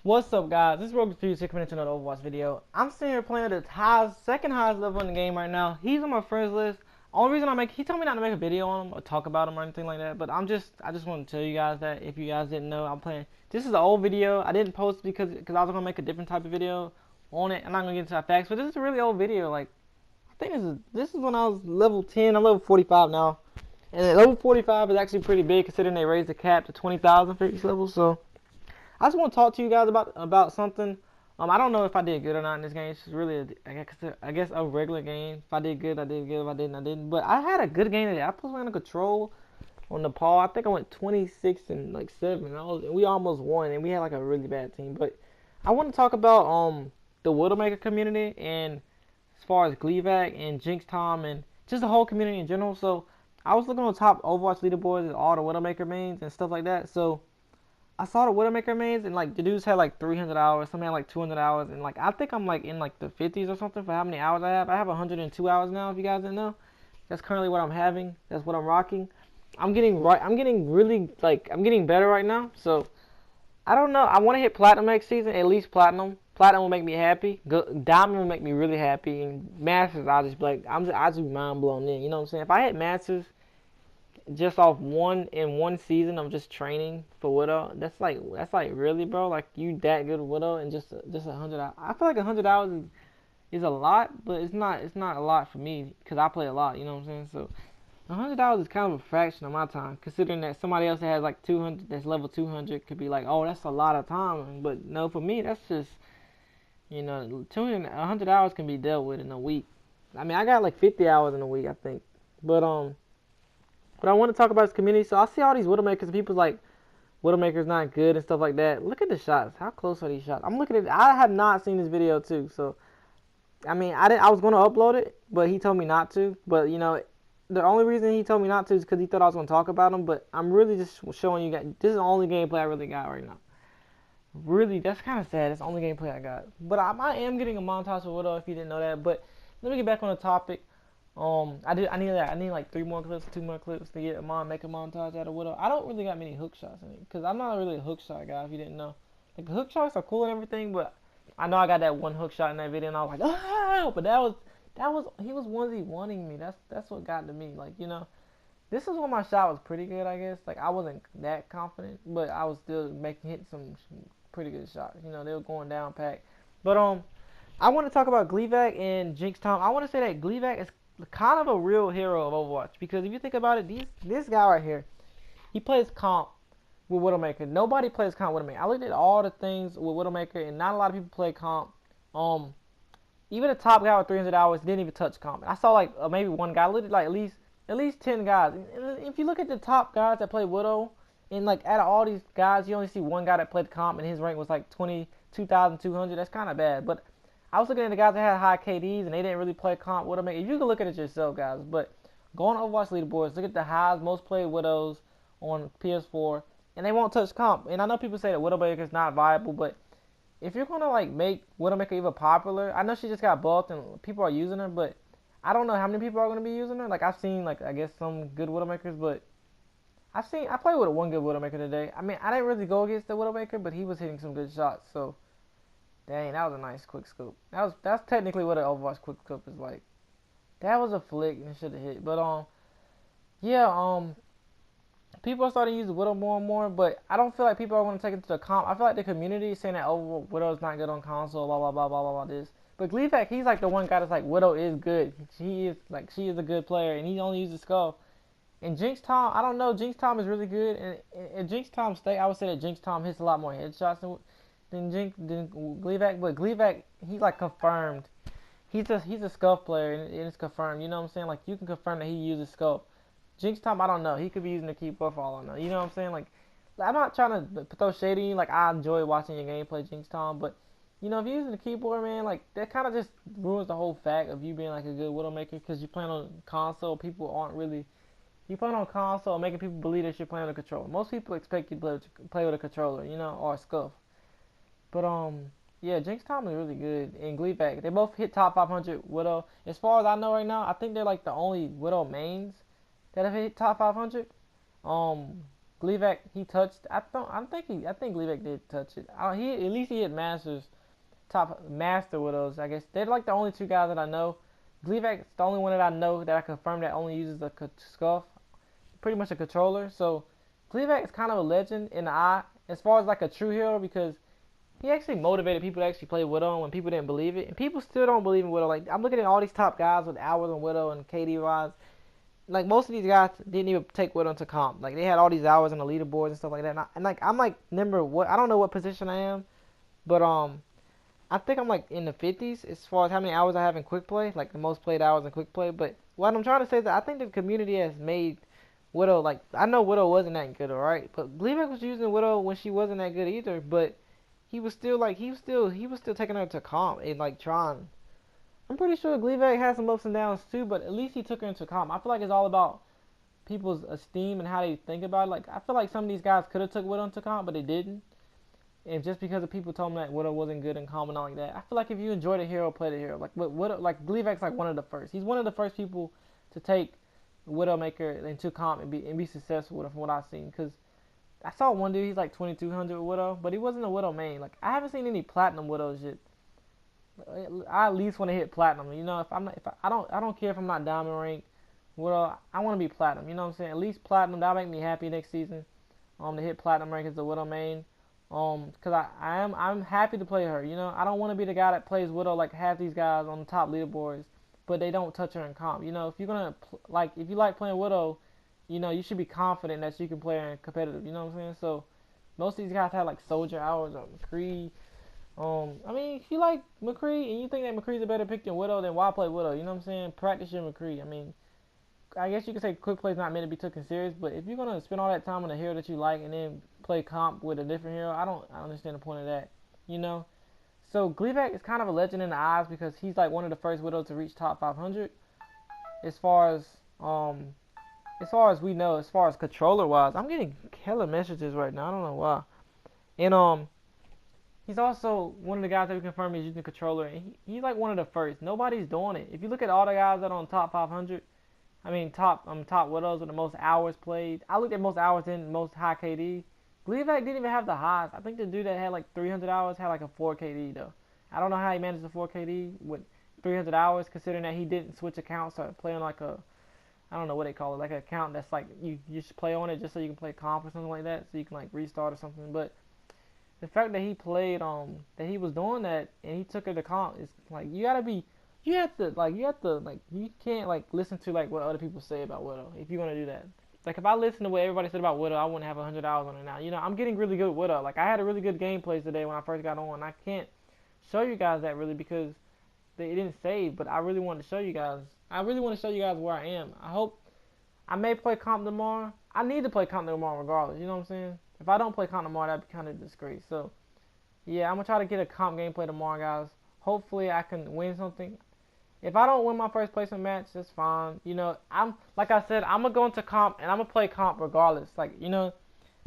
What's up, guys? This is Rogue Fuse coming into another Overwatch video. I'm sitting here playing at the second highest level in the game right now. He's on my friends list. Only reason he told me not to make a video on him or talk about him or anything like that. But I just want to tell you guys that if you guys didn't know, I'm playing. This is an old video. I didn't post because I was gonna make a different type of video on it. I'm not gonna get into the facts, but this is a really old video. Like I think this is when I was level 10. I'm level 45 now, and at level 45 is actually pretty big considering they raised the cap to 20,000 for each level. So. I just want to talk to you guys about something. I don't know if I did good or not in this game. It's just really, I guess, a regular game. If I did good, I did good. If I didn't, I didn't. But I had a good game today. I put on control on Nepal. I think I went 26 and like 7. And we almost won, and we had like a really bad team. But I want to talk about the WidowMaker community and as far as GLEEVAC and Jinx Tom and just the whole community in general. So I was looking on top Overwatch leaderboards and all the WidowMaker mains and stuff like that. So I saw the WidowMaker mains and like the dudes had like 300 hours, some had like 200 hours, and like I think I'm like in like the 50s or something for how many hours I have. I have 102 hours now. If you guys didn't know, that's currently what I'm having. That's what I'm rocking. I'm getting really like I'm getting better right now. So I don't know. I want to hit platinum next season, at least platinum. Platinum will make me happy. Diamond will make me really happy, and masters I'll just be like I just be mind blown in. You know what I'm saying? If I hit masters just off one season of just training for Widow, that's like really, bro. Like you that good with Widow and just 100 hours. I feel like 100 hours is a lot, but it's not a lot for me because I play a lot. You know what I'm saying? So 100 hours is kind of a fraction of my time, considering that somebody else that has like 200, that's level 200, could be like, oh, that's a lot of time. But no, for me, that's just 100 hours can be dealt with in a week. I mean, I got like 50 hours in a week, I think. But I want to talk about this community. So I see all these Widowmakers and people's like, Widowmaker's not good and stuff like that. Look at the shots. How close are these shots? I'm looking at it. I have not seen this video too. So, I mean, I was going to upload it, but he told me not to. But, the only reason he told me not to is because he thought I was going to talk about him. But I'm really just showing you guys. This is the only gameplay I really got right now. Really, that's kind of sad. It's the only gameplay I got. But I am getting a montage of Widow if you didn't know that. But let me get back on the topic. I need like 3 more clips, 2 more clips to make a montage out of Widow. I don't really got many hook shots in it because I'm not really a hook shot guy. If you didn't know, like the hook shots are cool and everything, but I know I got that one hook shot in that video, and I was like, ah! But he was onesie wanting me. That's what got to me. Like this is when my shot was pretty good, I guess. Like I wasn't that confident, but I was still hitting some pretty good shots. They were going down pack. But I want to talk about GLEEVAC and Jinx Tom. I want to say that GLEEVAC is kind of a real hero of Overwatch because if you think about it, this guy right here, he plays comp with Widowmaker. Nobody plays comp with Widowmaker. I looked at all the things with Widowmaker, and not a lot of people play comp. Even the top guy with 300 hours didn't even touch comp. I saw like maybe one guy. I looked at like at least 10 guys. And if you look at the top guys that play Widow, and like out of all these guys, you only see one guy that played comp, and his rank was like 22,200. That's kind of bad, but I was looking at the guys that had high KDs and they didn't really play comp Widowmaker. If you can look at it yourself, guys, but go on Overwatch leaderboards, look at the highest most played Widows on PS4, and they won't touch comp. And I know people say that Widowmaker is not viable, but if you're gonna like make Widowmaker even popular, I know she just got buffed and people are using her, but I don't know how many people are gonna be using her. Like I've seen like I guess some good Widowmakers, but I played with one good Widowmaker today. I mean I didn't really go against the Widowmaker, but he was hitting some good shots, so. Dang, that was a nice quick scope. That's technically what an Overwatch quick scope is like. That was a flick and it should have hit. But yeah, people are starting to use Widow more and more, but I don't feel like people are going to take it to the comp. I feel like the community is saying that Widow is not good on console, blah blah blah blah blah blah this. But GLEEVAC, he's like the one guy that's like Widow is good. She is a good player, and he only uses Skull. And Jinx Tom, I don't know. Jinx Tom is really good, and Jinx Tom I would say that Jinx Tom hits a lot more headshots than GLEEVAC, but GLEEVAC, he's like confirmed. He's a scuff player, and it's confirmed. You know what I'm saying? Like you can confirm that he uses scuff. Jinx Tom, I don't know. He could be using the keyboard for all I know. You know what I'm saying? Like I'm not trying to throw shade at you. Like I enjoy watching your gameplay, Jinx Tom, but if you're using the keyboard, man, like that kind of just ruins the whole fact of you being like a good Widowmaker because you playing on console. People aren't really. You playing on console, making people believe that you're playing with a controller. Most people expect you to play with a controller, or a scuff. But yeah, Jinx Tom is really good in GLEEVAC. They both hit top 500 Widow. As far as I know right now, I think they're like the only Widow mains that have hit top 500. GLEEVAC, he touched. I think GLEEVAC did touch it. He at least he hit Masters, top Master Widows. I guess they're like the only two guys that I know. GLEEVAC's the only one that I know that I confirmed that only uses the scuff, pretty much a controller. So GLEEVAC is kind of a legend in the eye as far as like a true hero because he actually motivated people to actually play Widow when people didn't believe it, and people still don't believe in Widow. Like I'm looking at all these top guys with hours on Widow and KD wise. Like most of these guys didn't even take Widow into comp. Like they had all these hours on the leaderboards and stuff like that. And like I'm like number what I don't know what position I am, but I think I'm like in the 50s as far as how many hours I have in quick play, like the most played hours in quick play. But what I'm trying to say is that I think the community has made Widow, like I know Widow wasn't that good, alright, but GLEEVAC was using Widow when she wasn't that good either. But he was still like he was still taking her to comp and like trying. I'm pretty sure GLEEVAC had some ups and downs too, but at least he took her into comp. I feel like it's all about people's esteem and how they think about it. Like I feel like some of these guys could have took Widow into comp, but they didn't. And just because of people told me that Widow wasn't good in comp and all like that, I feel like if you enjoy the hero, play the hero. Like Widow, like GLEEVAC's like one of the first. He's one of the first people to take WidowMaker into comp and be successful with it from what I've seen. Cause I saw one dude, he's like 2200 with Widow, but he wasn't a Widow main. Like I haven't seen any platinum Widows yet. I at least want to hit platinum. You know, I don't care if I'm not diamond rank. Widow, I want to be platinum. You know what I'm saying? At least platinum, that'll make me happy next season. To hit platinum rank as a Widow main. Cause I'm happy to play her. You know, I don't want to be the guy that plays Widow like half these guys on the top leaderboards, but they don't touch her in comp. You know, if you're gonna if you like playing Widow, you know, you should be confident that you can play her in competitive. You know what I'm saying? So most of these guys have like Soldier hours or McCree. I mean, if you like McCree and you think that McCree's a better pick than Widow, then why play Widow? You know what I'm saying? Practice your McCree. I mean, I guess you could say quick play's not meant to be taken serious, but if you're gonna spend all that time on a hero that you like and then play comp with a different hero, I don't understand the point of that. You know? So GLEEVAC is kind of a legend in the eyes because he's like one of the first Widows to reach top 500. As far as we know, as far as controller wise, I'm getting killer messages right now. I don't know why. And he's also one of the guys that we confirmed is using the controller, and he's like one of the first. Nobody's doing it. If you look at all the guys that are on top 500, I mean top Widows with the most hours played. I looked at most hours in, most high KD. GLEEVAC didn't even have the highs. I think the dude that had like 300 hours had like a 4 KD though. I don't know how he managed the 4 KD with 300 hours, considering that he didn't switch accounts or play on like a, I don't know what they call it, like an account that's like you should play on it just so you can play comp or something like that, so you can like restart or something. But the fact that he played that he was doing that and he took it to comp is like you can't like listen to like what other people say about Widow if you're gonna do that. Like if I listen to what everybody said about Widow, I wouldn't have 100 hours on it now. You know, I'm getting really good with Widow. Like I had a really good gameplay today when I first got on. I can't show you guys that really because it didn't save, but I really wanted to show you guys. I really want to show you guys where I am. I hope I may play comp tomorrow. I need to play comp tomorrow regardless. You know what I'm saying? If I don't play comp tomorrow, that'd be kind of a disgrace. So yeah, I'm gonna try to get a comp gameplay tomorrow, guys. Hopefully I can win something. If I don't win my first placement match, that's fine. You know, like I said, I'm gonna go into comp and I'm gonna play comp regardless. Like, you know,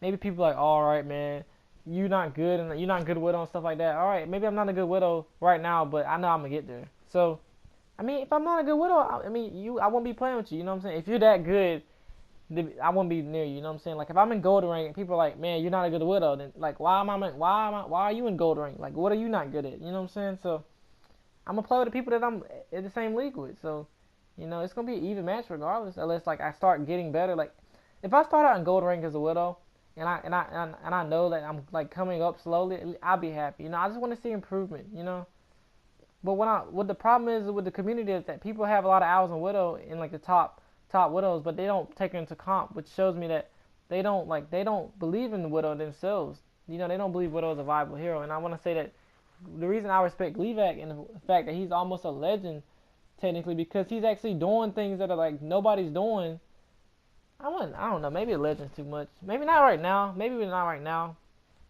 maybe people are like, all right, man, you're not good and you're not good Widow and stuff like that. All right, maybe I'm not a good Widow right now, but I know I'm gonna get there. So, I mean, if I'm not a good Widow, I won't be playing with you. You know what I'm saying? If you're that good, I won't be near you. You know what I'm saying? Like if I'm in gold rank and people are like, man, you're not a good Widow, then like why are you in gold rank? Like what are you not good at? You know what I'm saying? So I'm gonna play with the people that I'm in the same league with. So, you know, it's gonna be an even match regardless, unless like I start getting better. Like if I start out in gold rank as a Widow and I know that I'm like coming up slowly, I'll be happy. You know, I just want to see improvement. You know, but what the problem is with the community is that people have a lot of hours on Widow in like the top Widows, but they don't take her into comp, which shows me that they don't believe in the Widow themselves. You know, they don't believe Widow is a viable hero, and I want to say that the reason I respect GLEEVAC and the fact that he's almost a legend technically because he's actually doing things that are like nobody's doing. I don't know, maybe a legend's too much. Maybe not right now.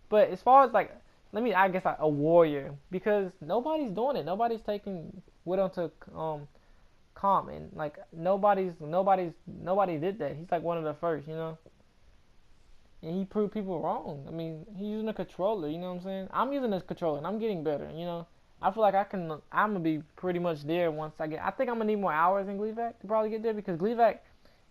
But as far as like, a warrior, because nobody's doing it. Nobody's taking Widow to comp, and like nobody did that. He's like one of the first, you know. And he proved people wrong. I mean, he's using a controller, you know what I'm saying? I'm using this controller, and I'm getting better, you know? I feel like I'm going to be pretty much there once I think I'm going to need more hours in GLEEVAC to probably get there, because GLEEVAC,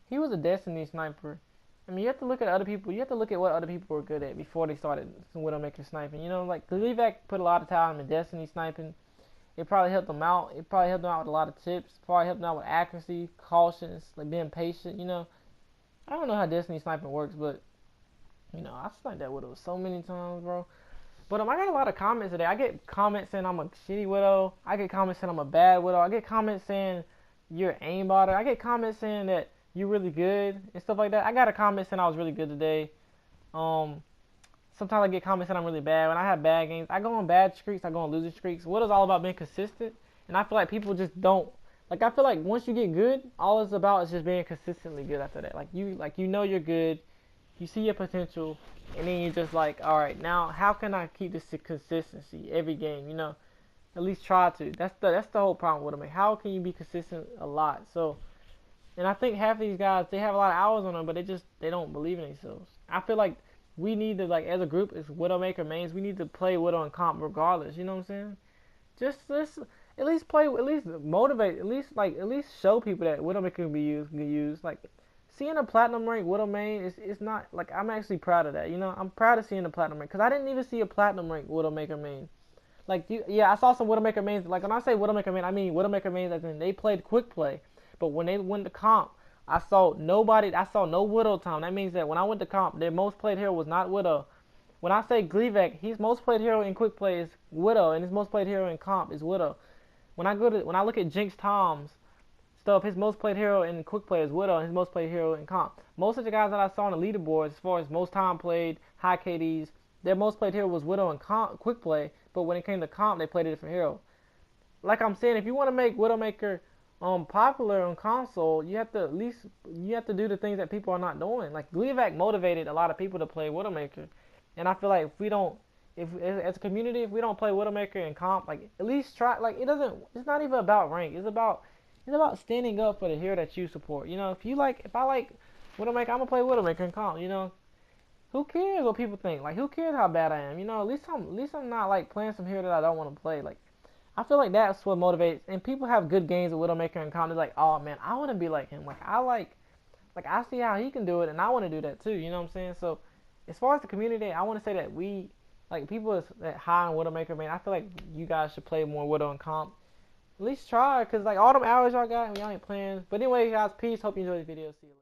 he was a Destiny sniper, I mean, you have to look at other people. You have to look at what other people were good at before they started some WidowMaker sniping. You know, like GLEEVAC put a lot of time in Destiny sniping. It probably helped them out. It probably helped them out with a lot of tips. Probably helped them out with accuracy, cautions, like being patient. You know, I don't know how Destiny sniping works, but you know, I sniped that Widow so many times, bro. But I got a lot of comments today. I get comments saying I'm a shitty Widow. I get comments saying I'm a bad Widow. I get comments saying you're an aimbotter. I get comments saying that you're really good and stuff like that. I got a comment saying I was really good today. Sometimes I get comments saying I'm really bad. When I have bad games, I go on bad streaks. I go on losing streaks. Widow's all about being consistent, and I feel like people just don't. Like, I feel like once you get good, all it's about is just being consistently good after that. Like you know you're good. You see your potential, and then you're just like, all right, now how can I keep this consistency every game? You know, at least try to. That's the whole problem with them. Like, how can you be consistent a lot? So, and I think half of these guys, they have a lot of hours on them, but they don't believe in themselves. I feel like we need to, like, as a group, as WidowMaker mains, we need to play Widow and comp regardless. You know what I'm saying? Just at least play, at least motivate, at least show people that WidowMaker can be used. Like, seeing a platinum rank Widow main is not, like, I'm actually proud of that. You know, I'm proud of seeing a platinum rank, because I didn't even see a platinum rank WidowMaker main. Like, yeah, I saw some WidowMaker mains. Like, when I say WidowMaker main, I mean WidowMaker mains as in they played quick play. But when they went to comp, I saw no Widow time. That means that when I went to comp, their most played hero was not Widow. When I say GLEEVAC, his most played hero in quick play is Widow, and his most played hero in comp is Widow. When I look at Jinx Tom's stuff, his most played hero in quick play is Widow, and his most played hero in comp. Most of the guys that I saw on the leaderboards, as far as most time played, high KDs, their most played hero was Widow in quick play. But when it came to comp, they played a different hero. Like I'm saying, if you want to make WidowMaker popular on console, you have to do the things that people are not doing. Like, GLEEVAC motivated a lot of people to play WidowMaker, and I feel like if as a community, if we don't play WidowMaker and comp, like, at least try. Like, it's not even about rank. It's about standing up for the hero that you support. You know, if I like WidowMaker, I'm gonna play WidowMaker and comp. You know, who cares what people think? Like, who cares how bad I am? You know, at least I'm not, like, playing some hero that I don't want to play. Like, I feel like that's what motivates. And people have good games with WidowMaker and comp. They're like, oh man, I want to be like him. Like, I see how he can do it, and I want to do that too. You know what I'm saying? So, as far as the community, I want to say that we, like, people that high on WidowMaker, man, I feel like you guys should play more Widow and comp. At least try, because, like, all them hours y'all got and y'all ain't playing. But anyway, guys, peace. Hope you enjoyed the video. See you later.